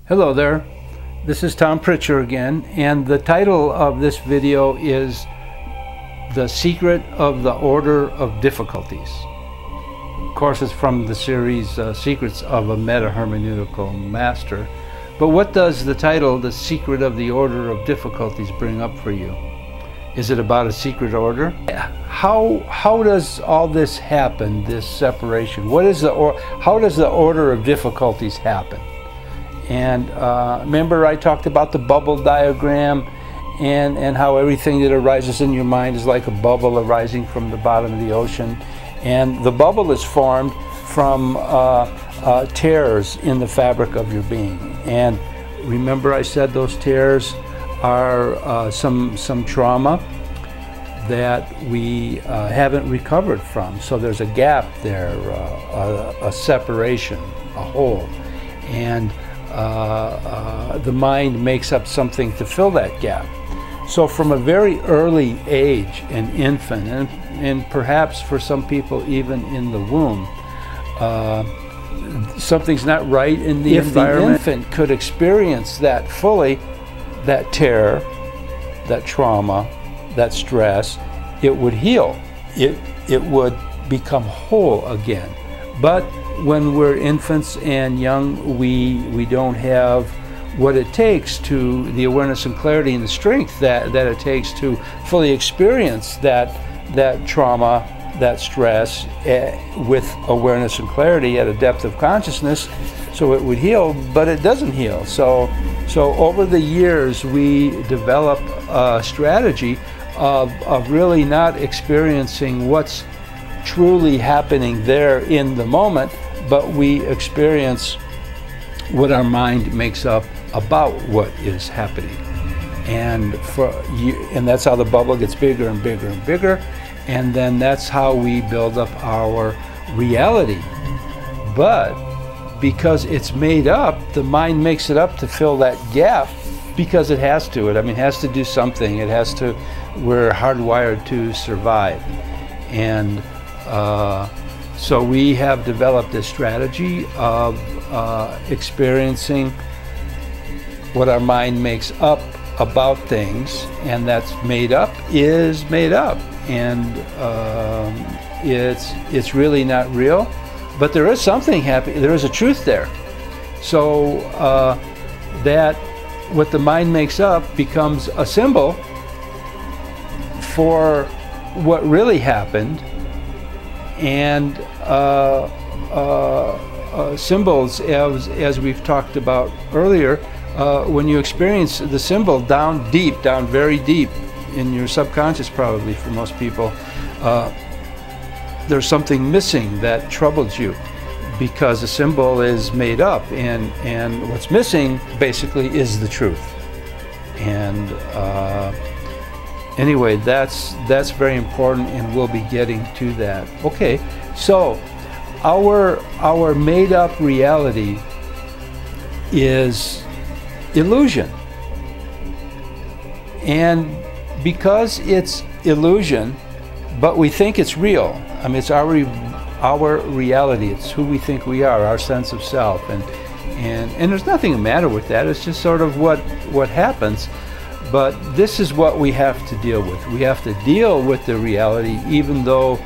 Hello there, this is Tom Pritchard again, and the title of this video is The Secret of the Order of Difficulties. Of course, it's from the series Secrets of a Meta-Hermeneutical Master. But what does the title, The Secret of the Order of Difficulties, bring up for you? Is it about a secret order? How does all this happen, this separation? How does the order of difficulties happen? And remember I talked about the bubble diagram and how everything that arises in your mind is like a bubble arising from the bottom of the ocean. And the bubble is formed from tears in the fabric of your being. And remember I said those tears are some trauma that we haven't recovered from. So there's a gap there, a separation, a hole. And the mind makes up something to fill that gap. So from a very early age, an infant, and perhaps for some people even in the womb, something's not right in the environment. If the infant could experience that fully, that terror, that trauma, that stress, it would heal. It would become whole again. But when we're infants and young, we don't have what it takes to the awareness and clarity and the strength that it takes to fully experience that trauma, that stress with awareness and clarity at a depth of consciousness, so it would heal, but it doesn't heal. So over the years we develop a strategy of really not experiencing what's truly happening there in the moment, but we experience what our mind makes up about what is happening. And that's how the bubble gets bigger and bigger and bigger, and then that's how we build up our reality. But because it's made up, the mind makes it up to fill that gap because it has to. It has to do something. We're hardwired to survive. And so we have developed this strategy of experiencing what our mind makes up about things, and that's made up is made up, and it's really not real, but there is something happening. There is a truth there. So that what the mind makes up becomes a symbol for what really happened. And symbols, as we've talked about earlier, when you experience the symbol down deep, down very deep in your subconscious, probably for most people, there's something missing that troubles you because the symbol is made up, and what's missing basically is the truth. And anyway, that's very important, and we'll be getting to that. Okay, so our made-up reality is illusion, and because it's illusion, but we think it's real. It's our reality. It's who we think we are, our sense of self, and there's nothing the matter with that. It's just sort of what happens. But this is what we have to deal with. We have to deal with the reality, even though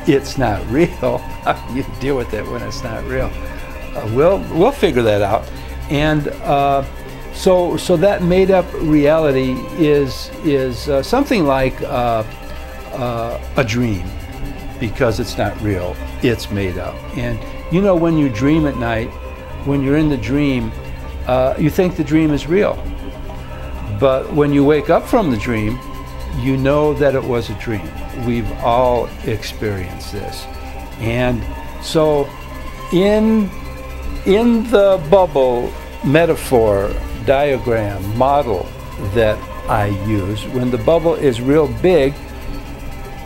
it's not real. How do you deal with it when it's not real? We'll figure that out. And so that made-up reality is something like a dream, because it's not real. It's made up. And when you dream at night, when you're in the dream, you think the dream is real. But when you wake up from the dream, you know that it was a dream. We've all experienced this. And so in the bubble metaphor, diagram, model that I use, when the bubble is real big,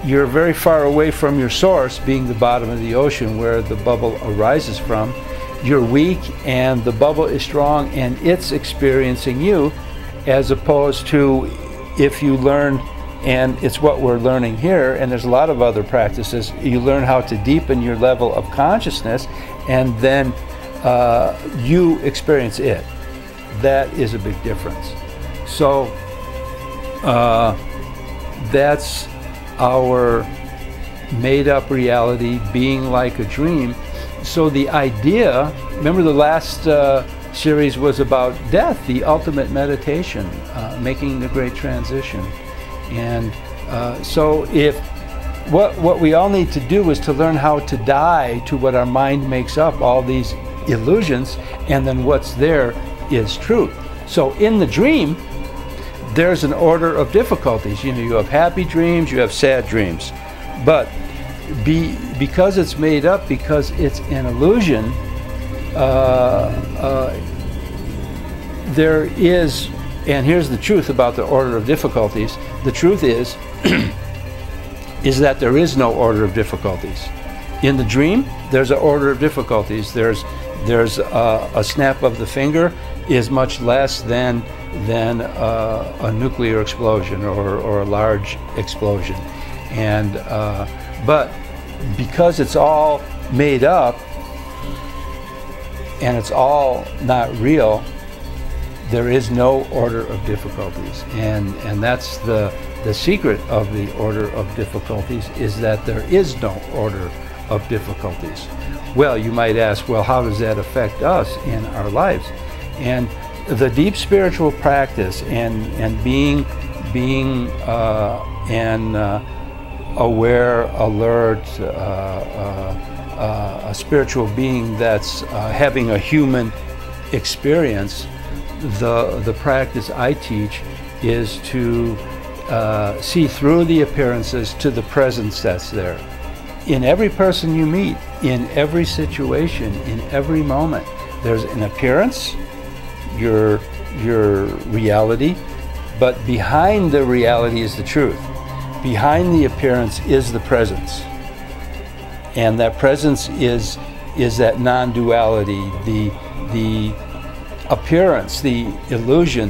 you're very far away from your source, being the bottom of the ocean where the bubble arises from. You're weak and the bubble is strong and it's experiencing you, as opposed to if you learn, and it's what we're learning here, and there's a lot of other practices, you learn how to deepen your level of consciousness, and then you experience it. That is a big difference. So that's our made-up reality being like a dream. So the idea, remember the last series was about death, the ultimate meditation, making the great transition. And so if what we all need to do is to learn how to die to what our mind makes up, all these illusions, and then what's there is truth. So in the dream, there's an order of difficulties. You know, you have happy dreams, you have sad dreams. But because it's made up, because it's an illusion, there is, and here's the truth about the order of difficulties. The truth is that there is no order of difficulties. In the dream, there's an order of difficulties. There's a snap of the finger is much less than a nuclear explosion or a large explosion. And but because it's all made up and it's all not real, there is no order of difficulties. And that's the secret of the order of difficulties, is that there is no order of difficulties. Well, you might ask, well, how does that affect us in our lives? And the deep spiritual practice and being aware, alert, a spiritual being that's having a human experience, the practice I teach is to see through the appearances to the presence that's there. In every person you meet, in every situation, in every moment, there's an appearance, your reality, but behind the reality is the truth. Behind the appearance is the presence. And that presence is that non-duality, the appearance, the illusion,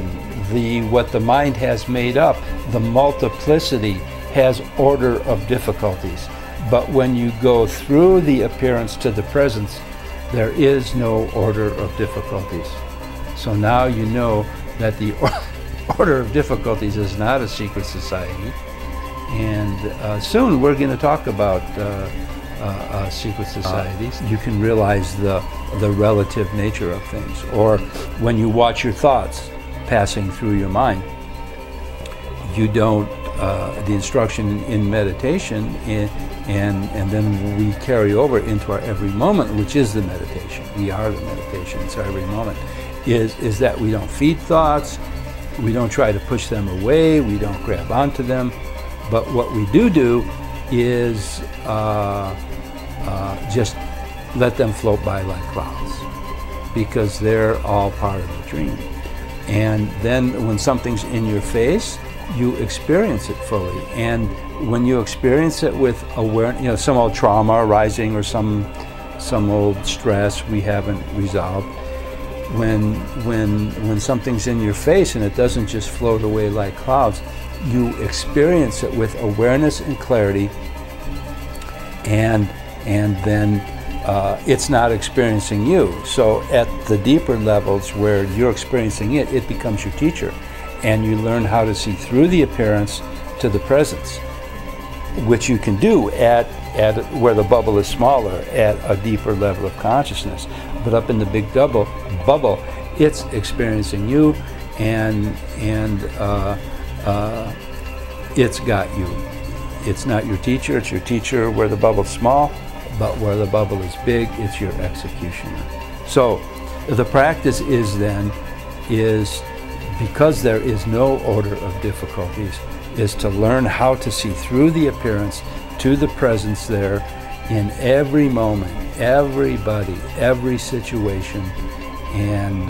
what the mind has made up, the multiplicity has order of difficulties. But when you go through the appearance to the presence, there is no order of difficulties. So now you know that the order of difficulties is not a secret society. And soon we're going to talk about secret societies. You can realize the relative nature of things. Or when you watch your thoughts passing through your mind, you don't, the instruction in meditation, and then we carry over into our every moment, which is the meditation. We are the meditation, it's our every moment, is that we don't feed thoughts, we don't try to push them away, we don't grab onto them, but what we do is just let them float by like clouds, because they're all part of the dream. And then when something's in your face, you experience it fully. And when you experience it with awareness, you know, some old trauma arising or some old stress we haven't resolved, when something's in your face and it doesn't just float away like clouds, you experience it with awareness and clarity, and then it's not experiencing you. So at the deeper levels where you're experiencing it, it becomes your teacher, and you learn how to see through the appearance to the presence, which you can do at where the bubble is smaller, at a deeper level of consciousness. But up in the big bubble, it's experiencing you, and it's got you. It's not your teacher, it's your teacher where the bubble's small, but where the bubble is big, it's your executioner. So the practice is because there is no order of difficulties, is to learn how to see through the appearance to the presence there in every moment, everybody, every situation. And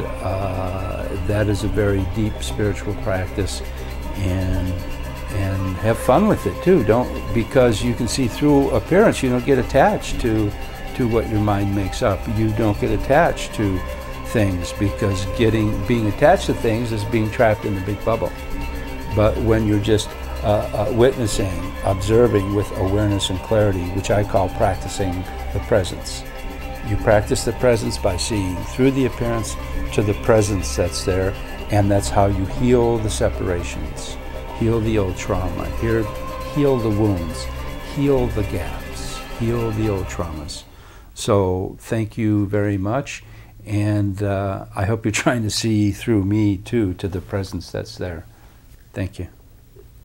that is a very deep spiritual practice, and have fun with it too. Because you can see through appearance, you don't get attached to what your mind makes up. You don't get attached to things, because being attached to things is being trapped in the big bubble. But when you're just witnessing, observing with awareness and clarity, which I call practicing the presence, You practice the presence by seeing through the appearance to the presence that's there, and that's how you heal the separations, heal the old trauma, heal the wounds, heal the gaps, heal the old traumas. So thank you very much, and I hope you're trying to see through me too to the presence that's there. Thank you.